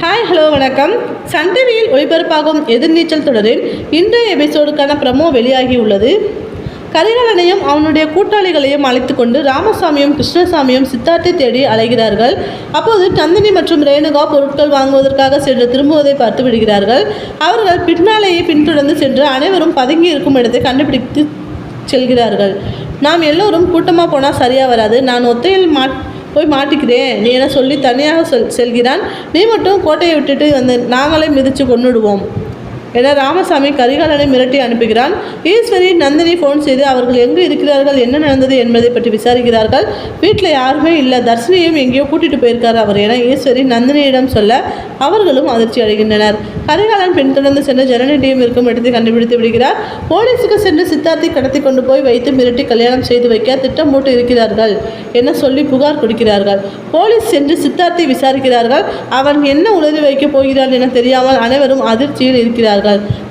Hi hello வணக்கம். Sun டிவியில் ஒளிபரப்பாகும் எதிர்நீச்சல் தொடரில் இன்றைய எபிசோடுக்கான ப்ரமோ வெளியாகியுள்ளது. கரிகாலனையும் அவனுடைய கூட்டாளிகளையும் அழைத்து கொண்டு ராமசாமியும் கிருஷ்ணசாமியும் சித்தார்த்தை தேடி அலைகிறார்கள். அப்போது நந்தினி மற்றும் ரேணுகா பொருட்கள் வாங்குவதற்காக சென்று திரும்புவதை பார்த்து விடுகிறார்கள். அவர்கள் பின்னாலேயே பின்தொடர்ந்து சென்று அனைவரும் பதுங்கி இருக்கும் இடத்தை கண்டுபிடித்து செல்கிறார்கள். நாம் எல்லோரும் கூட்டமாக போனால் சரியாக வராது, நான் ஒத்தையில் போய் மாட்டிக்கிறேன் நீ என சொல்லி தனியாக செல்கிறான். நீ மட்டும் கோட்டையை விட்டுட்டு வந்து நாங்களே மிதித்து கொண்டுடுவோம் என ராமசாமி கரிகாலனை மிரட்டி அனுப்புகிறான். ஈஸ்வரி நந்தினி ஃபோன் செய்து அவர்கள் எங்கு இருக்கிறார்கள், என்ன நடந்தது என்பதை பற்றி விசாரிக்கிறார்கள். வீட்டில் யாருமே இல்லை, தர்ஷினியும் எங்கேயோ கூட்டிகிட்டு போயிருக்கார் அவர் என ஈஸ்வரி நந்தினியிடம் சொல்ல அவர்களும் அதிர்ச்சி அடைகின்றனர். கரிகாலன் பின்தொடர்ந்து சென்று ஜனனியும் இருக்கும் இடத்தை கண்டுபிடித்து விடுகிறார். போலீஸுக்கு சென்று சித்தார்த்தை கடத்தி கொண்டு போய் வைத்து மிரட்டி கல்யாணம் செய்து வைக்க திட்டம் போட்டு இருக்கிறார்கள் என சொல்லி புகார் கொடுக்கிறார்கள். போலீஸ் சென்று சித்தார்த்தை விசாரிக்கிறார்கள். அவன் என்ன உளறி வைக்கப் போகிறான் என தெரியாமல் அனைவரும் அதிர்ச்சியில் இருக்கிறார்கள்.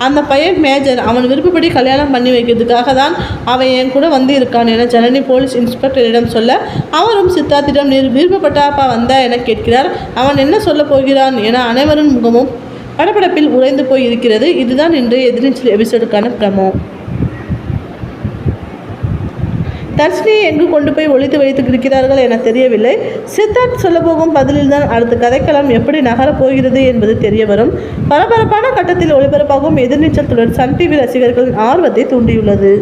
அந்த பையன் மேஜர், அவன் விருப்பப்படி கல்யாணம் பண்ணி வைக்கிறதுக்காக தான் அவன் என் கூட வந்து இருக்கான் என ஜனனி போலீஸ் இன்ஸ்பெக்டரிடம் சொல்ல அவரும் சித்தார்த்திடம் நீர் விருப்பப்பட்டாப்பா வந்தா என கேட்கிறார். அவன் என்ன சொல்ல போகிறான் என அனைவரும் முகமும் படப்படப்பில் உறைந்து போய் இருக்கிறது. இதுதான் இன்றைய எதிர்நீச்சல் எபிசோடுக்கான ப்ரமோ. தர்ஷினியை எங்கு கொண்டு போய் ஒளித்து வைத்து இருக்கிறார்கள் என தெரியவில்லை. சித்தார்த் சொல்ல போகும் பதிலில்தான் அடுத்த கதைக்களம் எப்படி நகரப் போகிறது என்பது தெரிய வரும். பரபரப்பான கட்டத்தில் ஒளிபரப்பாகும் எதிர்நீச்சல் தொடர் சன் டிவி ரசிகர்களின் ஆர்வத்தை தூண்டியுள்ளது.